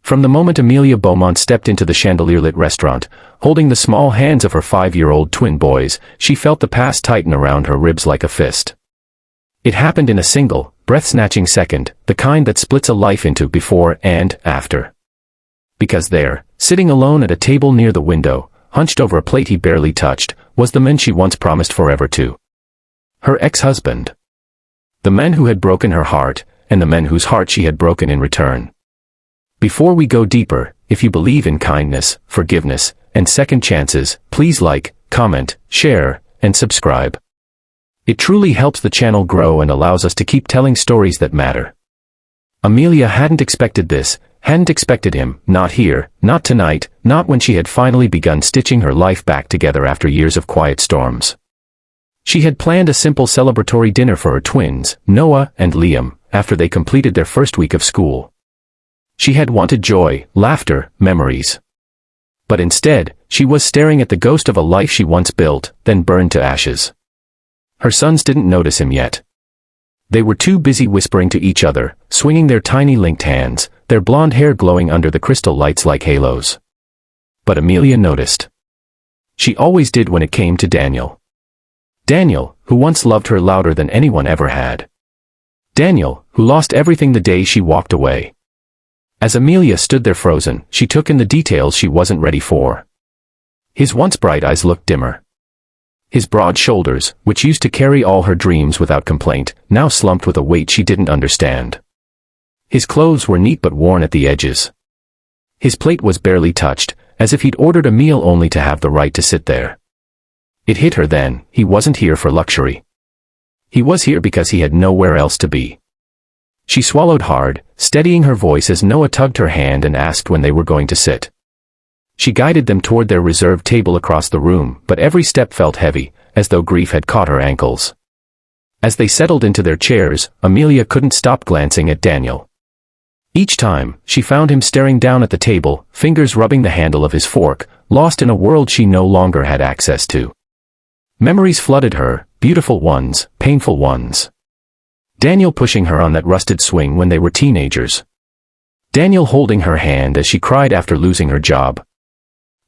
From the moment Amelia Beaumont stepped into the chandelier-lit restaurant, holding the small hands of her 5-year-old twin boys, she felt the past tighten around her ribs like a fist. It happened in a single, breath-snatching second, the kind that splits a life into before and after. Because there, sitting alone at a table near the window, hunched over a plate he barely touched, was the man she once promised forever to. Her ex-husband. The man who had broken her heart, and the man whose heart she had broken in return. Before we go deeper, if you believe in kindness, forgiveness, and second chances, please like, comment, share, and subscribe. It truly helps the channel grow and allows us to keep telling stories that matter. Amelia hadn't expected this, hadn't expected him, not here, not tonight, not when she had finally begun stitching her life back together after years of quiet storms. She had planned a simple celebratory dinner for her twins, Noah and Liam, after they completed their first week of school. She had wanted joy, laughter, memories. But instead, she was staring at the ghost of a life she once built, then burned to ashes. Her sons didn't notice him yet. They were too busy whispering to each other, swinging their tiny linked hands, their blonde hair glowing under the crystal lights like halos. But Amelia noticed. She always did when it came to Daniel. Daniel, who once loved her louder than anyone ever had. Daniel, who lost everything the day she walked away. As Amelia stood there frozen, she took in the details she wasn't ready for. His once bright eyes looked dimmer. His broad shoulders, which used to carry all her dreams without complaint, now slumped with a weight she didn't understand. His clothes were neat but worn at the edges. His plate was barely touched, as if he'd ordered a meal only to have the right to sit there. It hit her then, he wasn't here for luxury. He was here because he had nowhere else to be. She swallowed hard, steadying her voice as Noah tugged her hand and asked when they were going to sit. She guided them toward their reserved table across the room, but every step felt heavy, as though grief had caught her ankles. As they settled into their chairs, Amelia couldn't stop glancing at Daniel. Each time, she found him staring down at the table, fingers rubbing the handle of his fork, lost in a world she no longer had access to. Memories flooded her, beautiful ones, painful ones. Daniel pushing her on that rusted swing when they were teenagers. Daniel holding her hand as she cried after losing her job.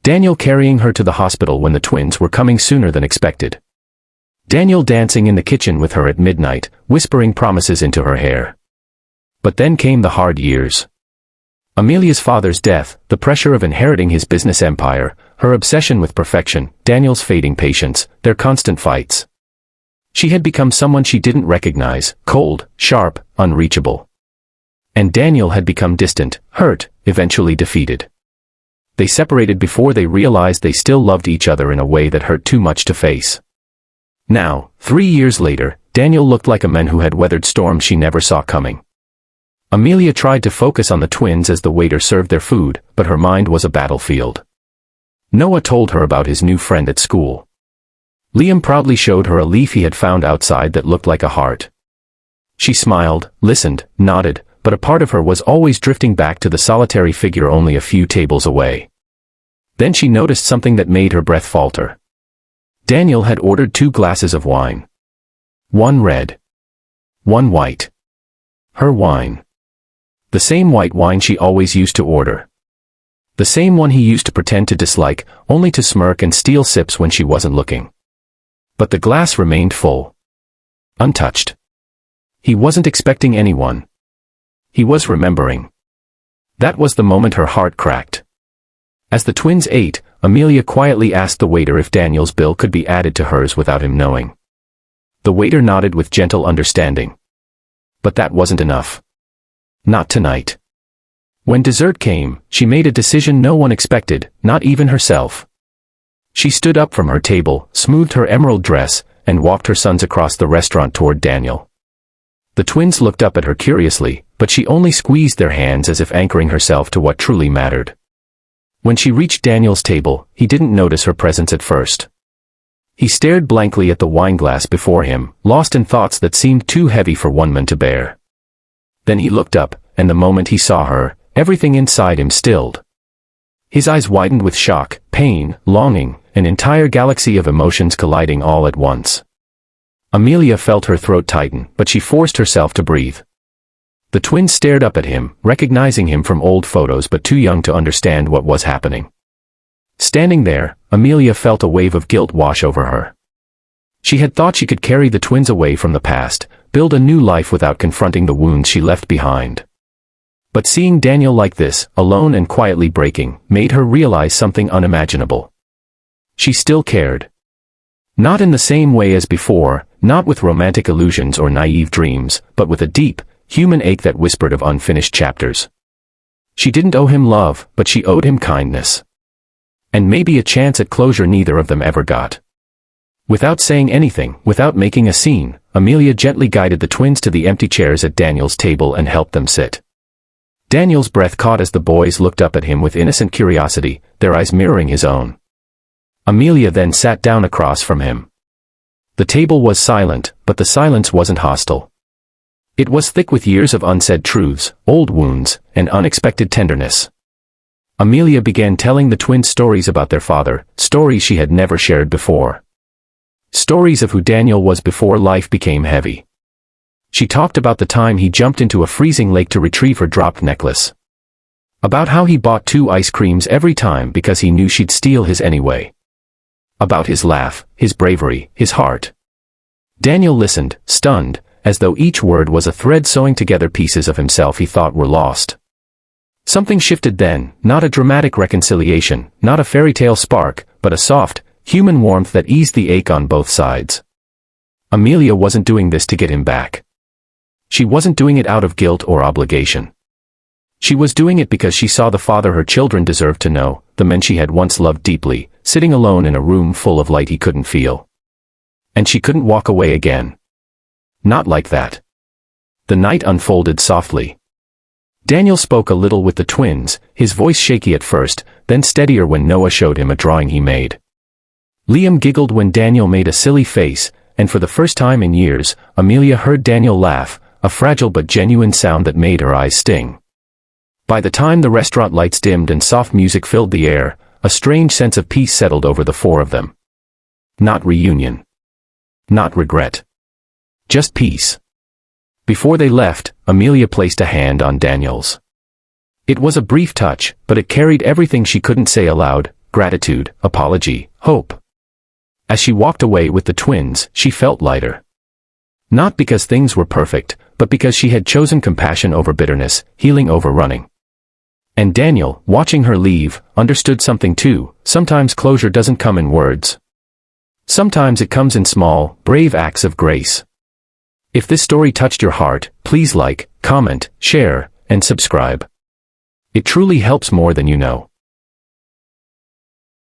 Daniel carrying her to the hospital when the twins were coming sooner than expected. Daniel dancing in the kitchen with her at midnight, whispering promises into her hair. But then came the hard years. Amelia's father's death, the pressure of inheriting his business empire, her obsession with perfection, Daniel's fading patience, their constant fights. She had become someone she didn't recognize, cold, sharp, unreachable. And Daniel had become distant, hurt, eventually defeated. They separated before they realized they still loved each other in a way that hurt too much to face. Now, 3 years later, Daniel looked like a man who had weathered storms she never saw coming. Amelia tried to focus on the twins as the waiter served their food, but her mind was a battlefield. Noah told her about his new friend at school. Liam proudly showed her a leaf he had found outside that looked like a heart. She smiled, listened, nodded, but a part of her was always drifting back to the solitary figure only a few tables away. Then she noticed something that made her breath falter. Daniel had ordered 2 glasses of wine. One red. One white. Her wine. The same white wine she always used to order. The same one he used to pretend to dislike, only to smirk and steal sips when she wasn't looking. But the glass remained full. Untouched. He wasn't expecting anyone. He was remembering. That was the moment her heart cracked. As the twins ate, Amelia quietly asked the waiter if Daniel's bill could be added to hers without him knowing. The waiter nodded with gentle understanding. But that wasn't enough. Not tonight. When dessert came, she made a decision no one expected, not even herself. She stood up from her table, smoothed her emerald dress, and walked her sons across the restaurant toward Daniel. The twins looked up at her curiously, but she only squeezed their hands as if anchoring herself to what truly mattered. When she reached Daniel's table, he didn't notice her presence at first. He stared blankly at the wineglass before him, lost in thoughts that seemed too heavy for one man to bear. Then he looked up, and the moment he saw her, everything inside him stilled. His eyes widened with shock, pain, longing, an entire galaxy of emotions colliding all at once. Amelia felt her throat tighten, but she forced herself to breathe. The twins stared up at him, recognizing him from old photos but too young to understand what was happening. Standing there, Amelia felt a wave of guilt wash over her. She had thought she could carry the twins away from the past, build a new life without confronting the wounds she left behind. But seeing Daniel like this, alone and quietly breaking, made her realize something unimaginable. She still cared. Not in the same way as before, not with romantic illusions or naive dreams, but with a deep, human ache that whispered of unfinished chapters. She didn't owe him love, but she owed him kindness. And maybe a chance at closure neither of them ever got. Without saying anything, without making a scene, Amelia gently guided the twins to the empty chairs at Daniel's table and helped them sit. Daniel's breath caught as the boys looked up at him with innocent curiosity, their eyes mirroring his own. Amelia then sat down across from him. The table was silent, but the silence wasn't hostile. It was thick with years of unsaid truths, old wounds, and unexpected tenderness. Amelia began telling the twins stories about their father, stories she had never shared before. Stories of who Daniel was before life became heavy. She talked about the time he jumped into a freezing lake to retrieve her dropped necklace. About how he bought 2 ice creams every time because he knew she'd steal his anyway. About his laugh, his bravery, his heart. Daniel listened, stunned, as though each word was a thread sewing together pieces of himself he thought were lost. Something shifted then, not a dramatic reconciliation, not a fairy tale spark, but a soft, human warmth that eased the ache on both sides. Amelia wasn't doing this to get him back. She wasn't doing it out of guilt or obligation. She was doing it because she saw the father her children deserved to know, the man she had once loved deeply, sitting alone in a room full of light he couldn't feel. And she couldn't walk away again. Not like that. The night unfolded softly. Daniel spoke a little with the twins, his voice shaky at first, then steadier when Noah showed him a drawing he made. Liam giggled when Daniel made a silly face, and for the first time in years, Amelia heard Daniel laugh, a fragile but genuine sound that made her eyes sting. By the time the restaurant lights dimmed and soft music filled the air, a strange sense of peace settled over the 4 of them. Not reunion. Not regret. Just peace. Before they left, Amelia placed a hand on Daniel's. It was a brief touch, but it carried everything she couldn't say aloud: gratitude, apology, hope. As she walked away with the twins, she felt lighter. Not because things were perfect, but because she had chosen compassion over bitterness, healing over running. And Daniel, watching her leave, understood something too: sometimes closure doesn't come in words. Sometimes it comes in small, brave acts of grace. If this story touched your heart, please like, comment, share, and subscribe. It truly helps more than you know.